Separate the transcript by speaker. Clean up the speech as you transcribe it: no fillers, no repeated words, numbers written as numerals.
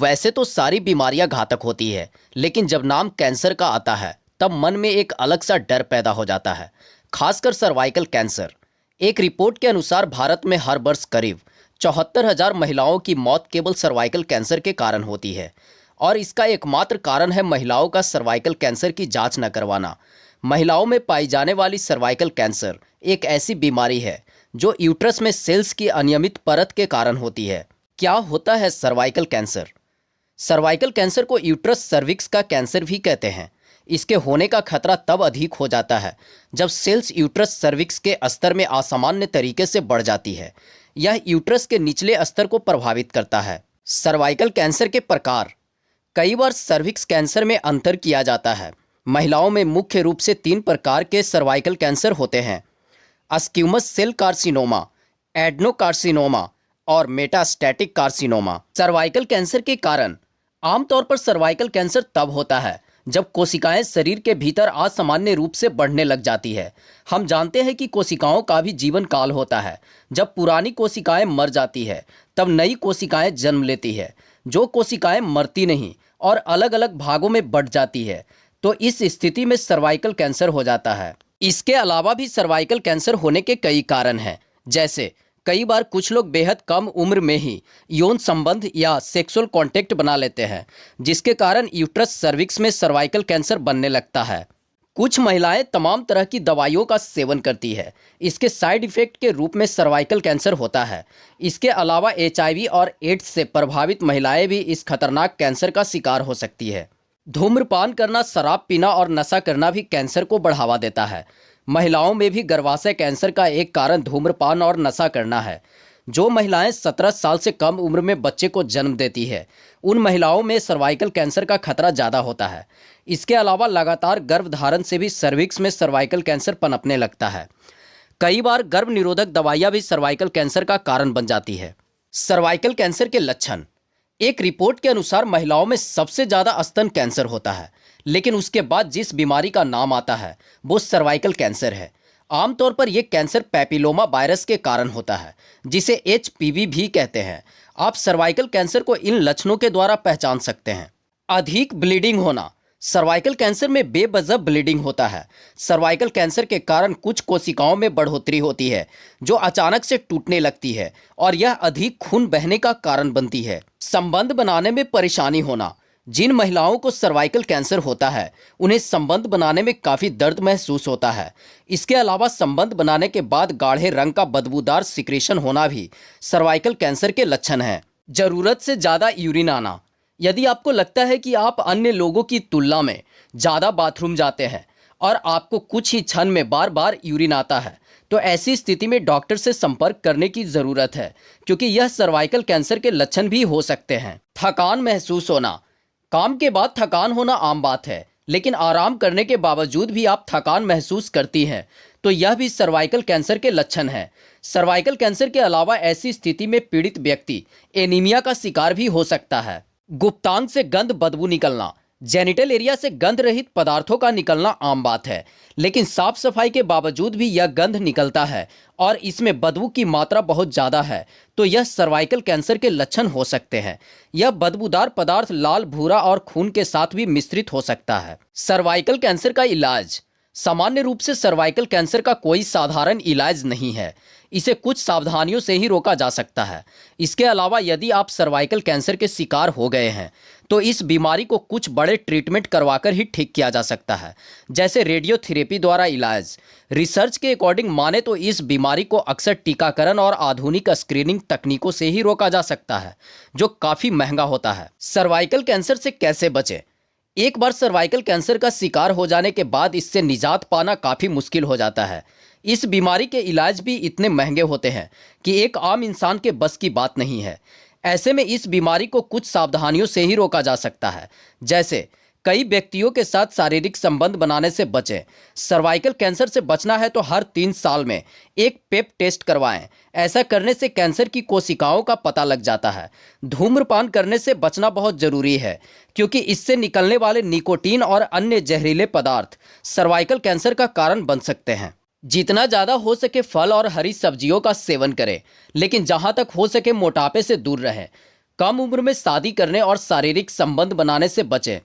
Speaker 1: वैसे तो सारी बीमारियां घातक होती है, लेकिन जब नाम कैंसर का आता है तब मन में एक अलग सा डर पैदा हो जाता है, खासकर सर्वाइकल कैंसर। एक रिपोर्ट के अनुसार भारत में हर वर्ष करीब 74,000 महिलाओं की मौत केवल सर्वाइकल कैंसर के कारण होती है। और इसका एकमात्र कारण है महिलाओं का सर्वाइकल कैंसर की जांच न करवाना। महिलाओं में पाई जाने वाली सर्वाइकल कैंसर एक ऐसी बीमारी है जो यूट्रस में सेल्स की अनियमित परत के कारण होती है। क्या होता है सर्वाइकल कैंसर? सर्वाइकल कैंसर को यूट्रस सर्विक्स का कैंसर भी कहते हैं। इसके होने का खतरा तब अधिक हो जाता है जब सेल्स यूट्रस सर्विक्स के स्तर में असामान्य तरीके से बढ़ जाती है। यह यूट्रस के निचले स्तर को प्रभावित करता है। सर्वाइकल कैंसर के प्रकार। कई बार सर्विक्स कैंसर में अंतर किया जाता है। महिलाओं में मुख्य रूप से 3 प्रकार के सर्वाइकल कैंसर होते हैं: स्क्यूमस सेल कार्सिनोमा, एड्नोकार्सिनोमा और मेटास्टैटिक कार्सिनोमा। सर्वाइकल कैंसर के कारण। आमतौर पर सर्वाइकल कैंसर तब होता है जब कोशिकाएं शरीर के भीतर असामान्य रूप से बढ़ने लग जाती है। हम जानते हैं कि कोशिकाओं का भी जीवन काल होता है। जब पुरानी कोशिकाएं मर जाती है तब नई कोशिकाएं जन्म लेती है। जो कोशिकाएं मरती नहीं और अलग अलग भागों में बढ़ जाती है, तो इस स्थिति में सर्वाइकल कैंसर हो जाता है। इसके अलावा भी सर्वाइकल कैंसर होने के कई कारण हैं, जैसे कई बार कुछ लोग बेहद कम उम्र में ही यौन संबंध या सेक्सुअल कांटेक्ट बना लेते हैं, जिसके कारण यूट्रस सर्विक्स में सर्वाइकल कैंसर बनने लगता है। कुछ महिलाएं तमाम तरह की दवाइयों का सेवन करती है। इसके साइड इफेक्ट के रूप में सर्वाइकल कैंसर होता है। इसके अलावा HIV और एड्स से प्रभावित महिलाएं भी इस खतरनाक कैंसर का शिकार हो सकती है। धूम्रपान करना, शराब पीना और नशा करना भी कैंसर को बढ़ावा देता है। महिलाओं में भी गर्भाशय कैंसर का एक कारण धूम्रपान और नशा करना है। जो महिलाएं 17 साल से कम उम्र में बच्चे को जन्म देती है, उन महिलाओं में सर्वाइकल कैंसर का खतरा ज़्यादा होता है। इसके अलावा लगातार गर्भधारण से भी सर्विक्स में सर्वाइकल कैंसर पनपने लगता है। कई बार गर्भ निरोधक दवाइयाँ भी सर्वाइकल कैंसर का कारण बन जाती है। सर्वाइकल कैंसर के लक्षण। एक रिपोर्ट के अनुसार महिलाओं में सबसे ज़्यादा स्तन कैंसर होता है, लेकिन उसके बाद जिस बीमारी का नाम आता है वो सर्वाइकल कैंसर है। आमतौर पर यह कैंसर पैपिलोमा वायरस के कारण होता है, जिसे HPV भी कहते हैं। आप सर्वाइकल कैंसर को इन लक्षणों के द्वारा पहचान सकते हैं। अधिक ब्लीडिंग होना। सर्वाइकल कैंसर में बेवजह ब्लीडिंग होता है। सर्वाइकल कैंसर के कारण कुछ कोशिकाओं में बढ़ोतरी होती है जो अचानक से टूटने लगती है और यह अधिक खून बहने का कारण बनती है। संबंध बनाने में परेशानी होना। जिन महिलाओं को सर्वाइकल कैंसर होता है उन्हें संबंध बनाने में काफ़ी दर्द महसूस होता है। इसके अलावा संबंध बनाने के बाद गाढ़े रंग का बदबूदार सिक्रेशन होना भी सर्वाइकल कैंसर के लक्षण हैं। ज़रूरत से ज़्यादा यूरिन आना। यदि आपको लगता है कि आप अन्य लोगों की तुलना में ज़्यादा बाथरूम जाते हैं और आपको कुछ ही क्षण में बार बार यूरिन आता है, तो ऐसी स्थिति में डॉक्टर से संपर्क करने की ज़रूरत है, क्योंकि यह सर्वाइकल कैंसर के लक्षण भी हो सकते हैं। थकान महसूस होना। काम के बाद थकान होना आम बात है, लेकिन आराम करने के बावजूद भी आप थकान महसूस करती हैं, तो यह भी सर्वाइकल कैंसर के लक्षण है। सर्वाइकल कैंसर के अलावा ऐसी स्थिति में पीड़ित व्यक्ति एनीमिया का शिकार भी हो सकता है। गुप्तांग से गंध बदबू निकलना। जेनिटल एरिया से गंध रहित पदार्थों का निकलना आम बात है, लेकिन साफ सफाई के बावजूद भी यह गंध निकलता है और इसमें बदबू की मात्रा बहुत ज़्यादा है, तो यह सर्वाइकल कैंसर के लक्षण हो सकते हैं। यह बदबूदार पदार्थ लाल, भूरा और खून के साथ भी मिश्रित हो सकता है। सर्वाइकल कैंसर का इलाज। सामान्य रूप से सर्वाइकल कैंसर का कोई साधारण इलाज नहीं है। इसे कुछ सावधानियों से ही रोका जा सकता है। इसके अलावा यदि आप सर्वाइकल कैंसर के शिकार हो गए हैं तो इस बीमारी को कुछ बड़े ट्रीटमेंट करवाकर ही ठीक किया जा सकता है, जैसे रेडियोथेरेपी द्वारा इलाज। रिसर्च के अकॉर्डिंग माने तो इस बीमारी को अक्सर टीकाकरण और आधुनिक स्क्रीनिंग तकनीकों से ही रोका जा सकता है, जो काफ़ी महंगा होता है। सर्वाइकल कैंसर से कैसे बचें? एक बार सर्वाइकल कैंसर का शिकार हो जाने के बाद इससे निजात पाना काफ़ी मुश्किल हो जाता है। इस बीमारी के इलाज भी इतने महंगे होते हैं कि एक आम इंसान के बस की बात नहीं है। ऐसे में इस बीमारी को कुछ सावधानियों से ही रोका जा सकता है, जैसे कई व्यक्तियों के साथ शारीरिक संबंध बनाने से बचें। सर्वाइकल कैंसर से बचना है तो हर 3 साल में एक पेप टेस्ट करवाएं। ऐसा करने से कैंसर की कोशिकाओं का पता लग जाता है। धूम्रपान करने से बचना बहुत ज़रूरी है, क्योंकि इससे निकलने वाले निकोटीन और अन्य जहरीले पदार्थ सर्वाइकल कैंसर का कारण बन सकते हैं। जितना ज़्यादा हो सके फल और हरी सब्जियों का सेवन करें, लेकिन जहाँ तक हो सके मोटापे से दूर रहें। कम उम्र में शादी करने और शारीरिक संबंध बनाने से बचें।